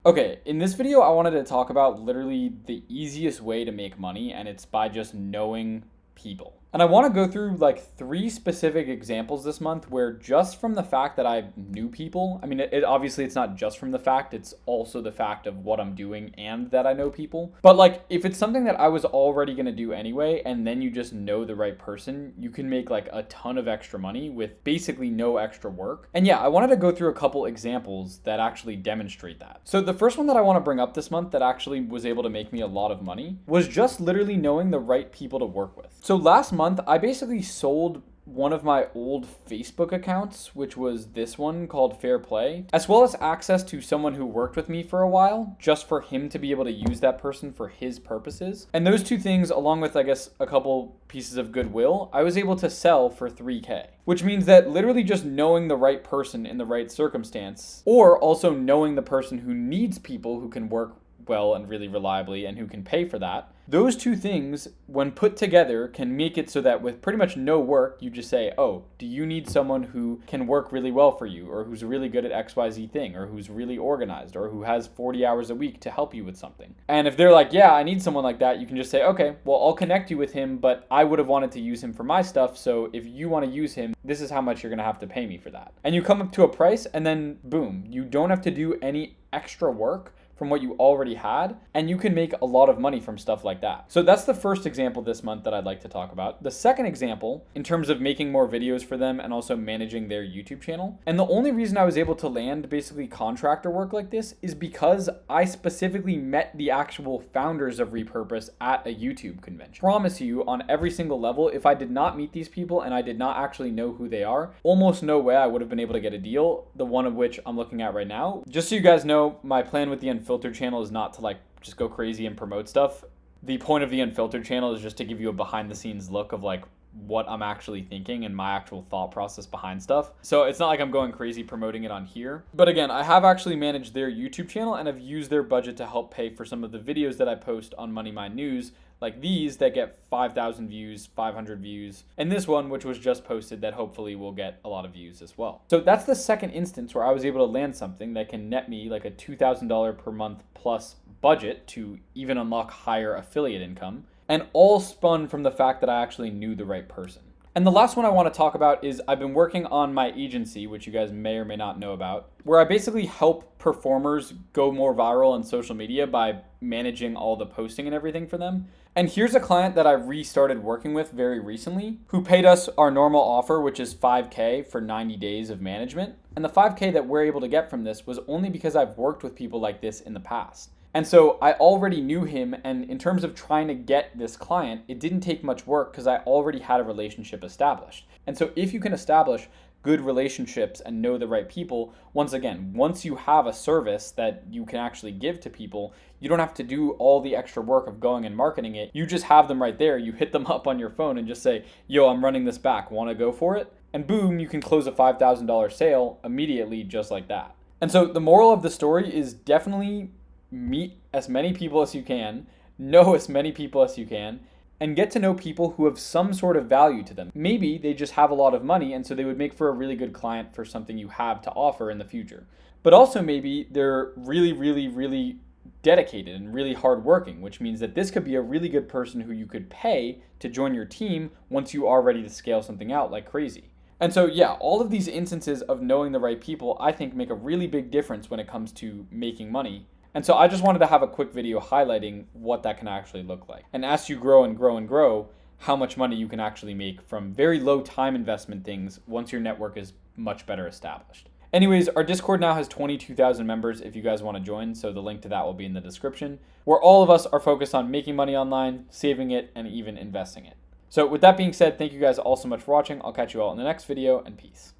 Okay, in this video, I wanted to talk about literally the easiest way to make money, and it's by just knowing people. And I want to go through like 3 specific examples this month where just from the fact that I knew people, I mean, obviously it's not just from the fact, it's also the fact of what I'm doing and that I know people. But like, if it's something that I was already going to do anyway, and then you just know the right person, you can make like a ton of extra money with basically no extra work. And yeah, I wanted to go through a couple examples that actually demonstrate that. So the first one that I want to bring up this month that actually was able to make me a lot of money was just literally knowing the right people to work with. So last month, I basically sold one of my old Facebook accounts, which was this one called Fair Play, as well as access to someone who worked with me for a while, just for him to be able to use that person for his purposes. And those 2 things, along with, I guess, a couple pieces of goodwill, I was able to sell for $3K, which means that literally just knowing the right person in the right circumstance, or also knowing the person who needs people who can work well and really reliably and who can pay for that. Those 2 things, when put together, can make it so that with pretty much no work, you just say, oh, do you need someone who can work really well for you, or who's really good at XYZ thing, or who's really organized, or who has 40 hours a week to help you with something? And if they're like, yeah, I need someone like that, you can just say, okay, well, I'll connect you with him, but I would have wanted to use him for my stuff, so if you want to use him, this is how much you're going to have to pay me for that. And you come up to a price, and then boom, you don't have to do any extra work from what you already had, and you can make a lot of money from stuff like that. So that's the first example this month that I'd like to talk about. The second example, in terms of making more videos for them and also managing their YouTube channel, and the only reason I was able to land basically contractor work like this is because I specifically met the actual founders of Repurpose at a YouTube convention. Promise you, on every single level, if I did not meet these people and I did not actually know who they are, almost no way I would have been able to get a deal, the one of which I'm looking at right now. Just so you guys know, my plan with the Unfiltered channel is not to like just go crazy and promote stuff. The point of the Unfiltered channel is just to give you a behind the scenes look of like what I'm actually thinking and my actual thought process behind stuff. So it's not like I'm going crazy promoting it on here. But again, I have actually managed their YouTube channel and have used their budget to help pay for some of the videos that I post on Money Mind News, like these that get 5,000 views, 500 views, and this one, which was just posted, that hopefully will get a lot of views as well. So that's the second instance where I was able to land something that can net me like a $2,000 per month plus budget to even unlock higher affiliate income, and all spun from the fact that I actually knew the right person. And the last one I want to talk about is I've been working on my agency, which you guys may or may not know about, where I basically help performers go more viral on social media by managing all the posting and everything for them. And here's a client that I restarted working with very recently who paid us our normal offer, which is $5K for 90 days of management. And the $5K that we're able to get from this was only because I've worked with people like this in the past. And so I already knew him, and in terms of trying to get this client, it didn't take much work because I already had a relationship established. And so if you can establish good relationships and know the right people, once again, once you have a service that you can actually give to people, you don't have to do all the extra work of going and marketing it. You just have them right there. You hit them up on your phone and just say, yo, I'm running this back. Want to go for it? And boom, you can close a $5,000 sale immediately just like that. And so the moral of the story is definitely meet as many people as you can, know as many people as you can, and get to know people who have some sort of value to them. Maybe they just have a lot of money, and so they would make for a really good client for something you have to offer in the future. But also maybe they're really, really, really dedicated and really hardworking, which means that this could be a really good person who you could pay to join your team once you are ready to scale something out like crazy. And so, yeah, all of these instances of knowing the right people, I think, make a really big difference when it comes to making money. And so I just wanted to have a quick video highlighting what that can actually look like. And as you grow and grow and grow, how much money you can actually make from very low time investment things once your network is much better established. Anyways, our Discord now has 22,000 members if you guys want to join, so the link to that will be in the description, where all of us are focused on making money online, saving it, and even investing it. So with that being said, thank you guys all so much for watching. I'll catch you all in the next video, and peace.